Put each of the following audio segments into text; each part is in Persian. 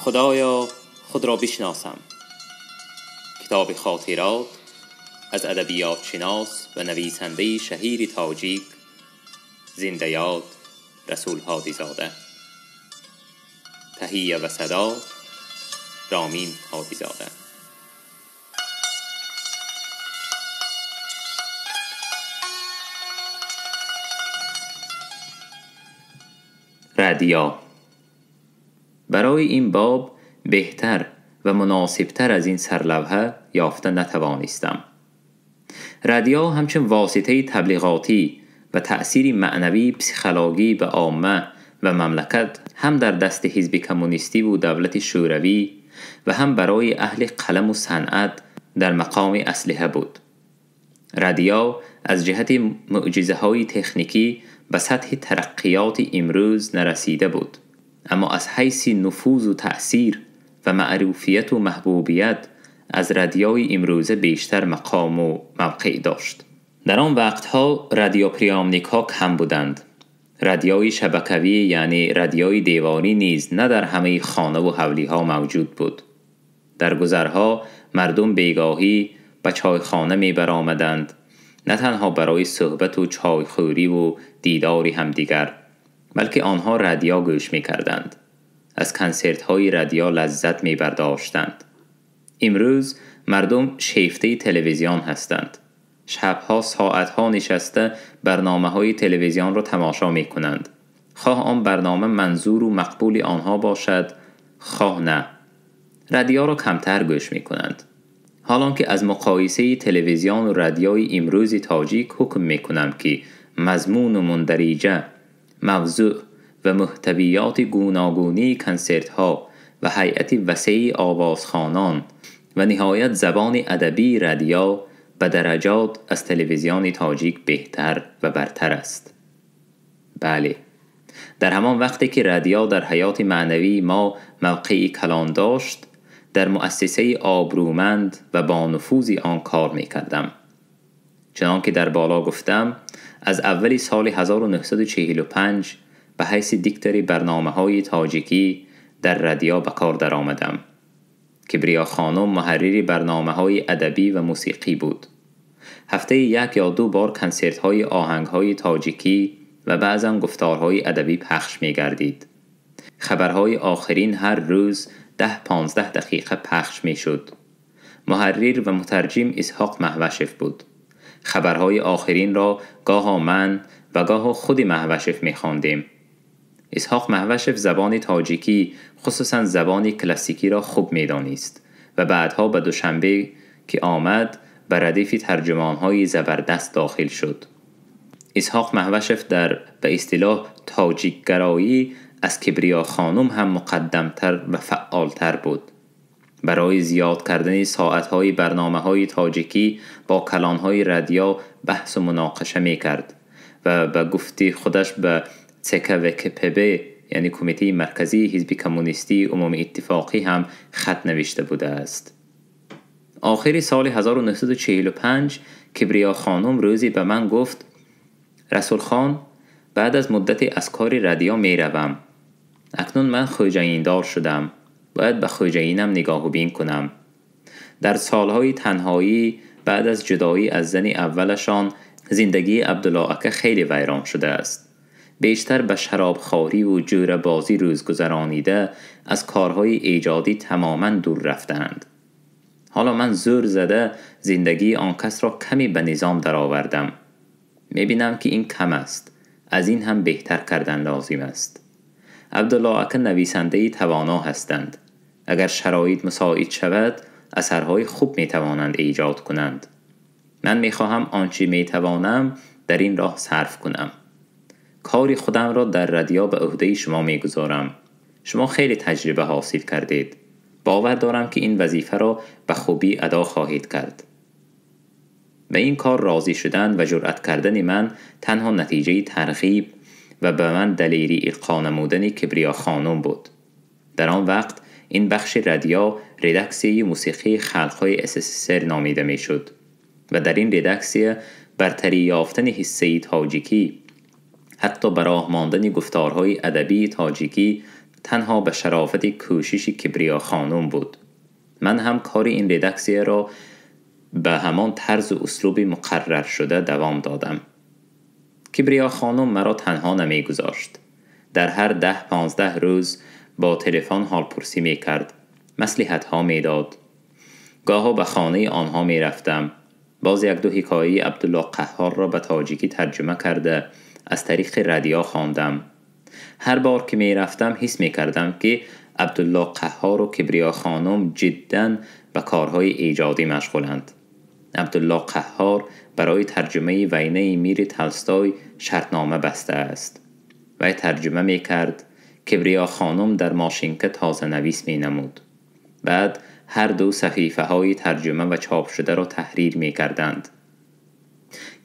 خدایا خود را بشناسم. کتاب خاطرات از ادبیات شناس و نویسنده شهیر تاجیک زنده یاد رسول هادی زاده. تهیه و صدا رامین هادی زاده. رادیا. برای این باب بهتر و مناسبتر از این سرلوحه یافته نتوانستم. رادیا همچون واسطه تبلیغاتی و تأثیر معنوی پسیخولوژی به عامه و مملکت هم در دست حزب کمونیستی و دولت شوروی و هم برای اهل قلم و صنعت در مقام اسلحه بود. رادیا از جهت معجزه‌های تکنیکی به سطح ترقیات امروز نرسیده بود، اما از حیث نفوذ و تأثیر و معروفیت و محبوبیت از رادیوی امروزه بیشتر مقام و موقع داشت. در آن وقتها رادیو پریامنیک‌ها کم بودند. رادیوی شبکوی یعنی رادیوی دیواری نیز نه در همه خانه و حولی‌ها موجود بود. در گذرها مردم بیگاهی به چایخانه می برآمدند، نه تنها برای صحبت و چایخوری و دیداری همدیگر، بلکه آنها رادیو گوش می کردند. از کنسرت های رادیو لذت می برداشتند. امروز مردم شیفته تلویزیون هستند. شبها ساعتها نشسته برنامه های تلویزیون را تماشا می کنند. خواه آن برنامه منظور و مقبول آنها باشد، خواه نه. رادیو را کمتر گوش می کنند. حالان که از مقایسه تلویزیون و رادیوی امروز تاجیک حکم می کنم که مضمون و مندرجه، موضوع و محتویات گوناگونی کنسرت ها و هیئت وسیع آوازخوانان و نهایت زبان ادبی رادیو به درجات از تلویزیون تاجیک بهتر و برتر است. بله، در همان وقتی که رادیو در حیات معنوی ما موقعی کلان داشت، در مؤسسه آبرومند و با نفوذی آن کار می کردم. چنانکه در بالا گفتم، از اول سال 1945 به حیث دیکتر برنامه های تاجیکی در رادیو به کار در آمدم. کبریا خانم محرر برنامه های ادبی و موسیقی بود. هفته 1 یا 2 بار کنسرت های آهنگ های تاجیکی و بعضاً گفتارهای ادبی پخش می گردید. خبرهای آخرین هر روز 10-15 دقیقه پخش می شد. محرر و مترجم اسحاق مهوشف بود. خبرهای آخرین را گاه من و گاه خود مهوشف می خواندیم. اسحاق مهوشف زبان تاجیکی خصوصا زبان کلاسیکی را خوب می دانست و بعدها به دوشنبه که آمد به ردیف ترجمانهای زبردست داخل شد. اسحاق مهوشف در به اصطلاح تاجیک گرایی از کبریا خانم هم مقدمتر و فعالتر بود. برای زیاد کردن ساعتهای برنامه‌های تاجیکی با کلانهای رادیو بحث و مناقشه می کرد و به گفته خودش به CKVKPB یعنی کمیته مرکزی حزب کمونیستی عمومی اتفاقی هم خط نوشته بوده است. آخر سال 1945 کبریا خانم روزی به من گفت: رسول خان، بعد از مدت از کار رادیو می روم. اکنون من خوجاییندار شدم. باید به خوجایینم نگاه و بین کنم. در سالهای تنهایی بعد از جدایی از زن اولشان زندگی عبدالله اکا خیلی ویران شده است. بیشتر به شرابخواری و جوره بازی روز گذرانیده از کارهای ایجادی تماما دور رفتند. حالا من زور زده زندگی آن کس را کمی به نظام درآوردم. میبینم که این کم است. از این هم بهتر کردن لازم است. عبدالله اکا نویسنده توانا هستند. اگر شرایط مساعد شود اثرهای خوب میتوانند ایجاد کنند. من میخواهم آنچه میتوانم در این راه صرف کنم. کاری خودم را در رادیو به عهده شما میگذارم. شما خیلی تجربه حاصل کردید. باور دارم که این وظیفه را به خوبی ادا خواهید کرد. به این کار راضی شدن و جرأت کردن من تنها نتیجه ترغیب و به من دلیری القا نمودن کبریا خانم بود. در آن وقت این بخش رادیو ردکسیه موسیقی خلق‌های SSSR نامیده می شد و در این ردکسیه برتری یافتن حصه تاجیکی حتی براه ماندن گفتارهای ادبی تاجیکی تنها به شرافت کوشش کبریا خانم بود. من هم کار این ردکسیه را به همان طرز و اسلوب مقرر شده دوام دادم. کبریا خانم مرا تنها نمی گذاشت. در هر 10-15 روز با تلفن حال پرسی می کرد. مصلحت ها می داد. گاها به خانه آنها می رفتم. باز یک دو حکایه عبدالله قهار را به تاجیکی ترجمه کرده از طریق رادیو خواندم. هر بار که می رفتم حس می کردم که عبدالله قهار و کبریا خانم جداً به کارهای ایجادی مشغولند. عبدالله قهار برای ترجمه وینه میر تالستوی شرطنامه بسته است. وی ترجمه می کرد. کبریا خانم در ماشینکه تازه نویس می نمود. بعد هر دو صحیفه های ترجمه و چاپ شده را تحریر می کردند.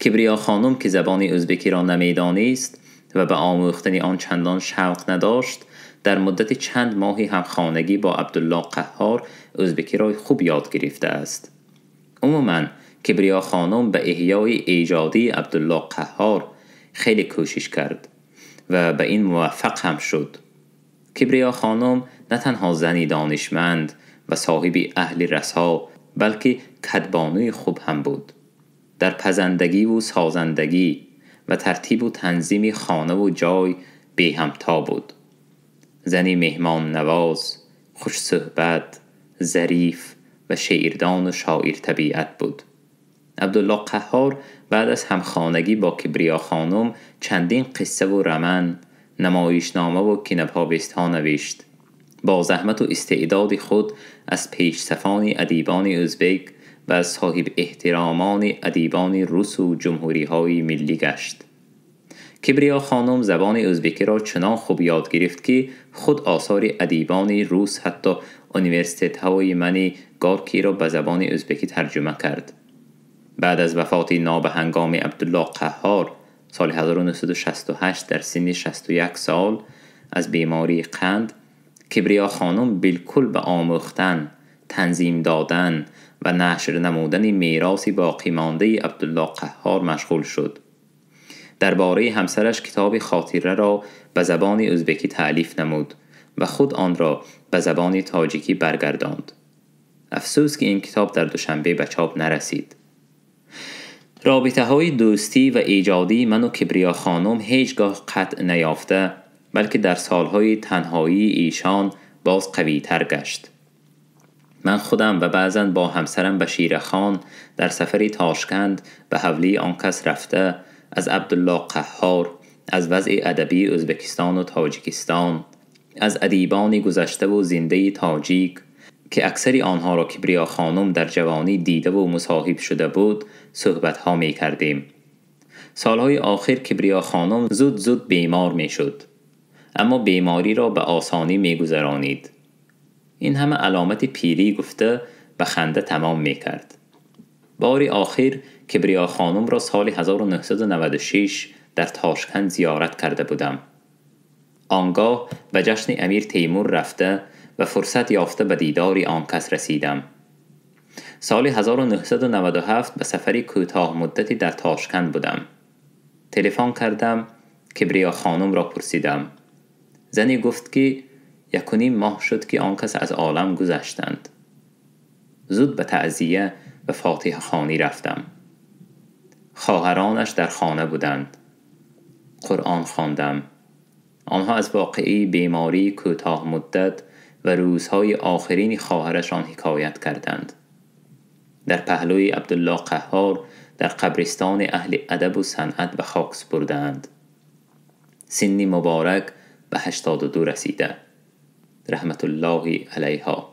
کبریا خانم که زبان ازبکی را نمی دانست و به آموختن آن چندان شوق نداشت، در مدت چند ماهی هم خانگی با عبدالله قهار ازبکی را خوب یاد گرفته است. عموماً کبریا خانم به احیای ایجادی عبدالله قهار خیلی کوشش کرد و به این موفق هم شد. کبریا خانم نه تنها زنی دانشمند و صاحب اهل رسا، بلکه کدبانوی خوب هم بود. در پزندگی و سازندگی و ترتیب و تنظیم خانه و جای به همتا بود. زنی مهمان نواز، خوش صحبت، ظریف و شعردان و شاعر طبیعت بود. عبدالله قهار بعد از همخانگی با کبریا خانم چندین قصه و رمن، نمایشنامه و کینه‌پاوست ها نوشت. با زحمت و استعداد خود از پیش صفان ادیبان ازبک و از صاحب احترامان ادیبان روس و جمهوری های ملی گشت. کبریا خانم زبان ازبکی را چنان خوب یاد گرفت که خود آثار ادیبان روس، حتی انیورسیته های منی گارکی را به زبان ازبکی ترجمه کرد. بعد از وفات نابهنگام عبدالله قهار سال 1968 در سن 61 سال از بیماری قند، کبریا خانم بالکل به آموختن، تنظیم دادن و نشر نمودن میراث باقی مانده عبدالله قهار مشغول شد. درباره همسرش کتاب خاطره را به زبان ازبکی تألیف نمود و خود آن را به زبان تاجیکی برگرداند. افسوس که این کتاب در دوشنبه به چاپ نرسید. رابطه های دوستی و ایجادی من و کبریا خانم هیچگاه قطع نیافته، بلکه در سالهای تنهایی ایشان باز قوی تر گشت. من خودم و بعضاً با همسرم بشیر خان در سفری تاشکند به حولی آن کس رفته از عبدالله قهار، از وضع ادبی ازبکستان و تاجیکستان، از ادیبان گذشته و زنده تاجیک که اکثری آنها را کبریا خانم در جوانی دیده و مصاحب شده بود صحبت ها می کردیم. سالهای آخر کبریا خانم زود بیمار می شد، اما بیماری را به آسانی می گذرانید. این همه علامت پیری گفته به خنده تمام می کرد. باری آخر کبریا خانم را سال 1996 در تاشکند زیارت کرده بودم. آنگاه به جشن امیر تیمور رفته و فرصت یافته به دیدار آن کس رسیدم. سال 1997 به سفری کوتاه مدتی در تاشکند بودم. تلفن کردم، کبریا خانم را پرسیدم. زنی گفت که 1.5 ماه شد که آن کس از عالم گذشتند. زود به تعزیه و فاتحه خوانی رفتم. خواهرانش در خانه بودند. قرآن خواندم. آنها از واقعی بیماری کوتاه مدت و روزهای آخرین خواهرشان حکایت کردند. در پهلوی عبدالله قهار در قبرستان اهل ادب و صنعت به خاک سپردند. سنی مبارک به 82 رسیده. رحمت الله علیها.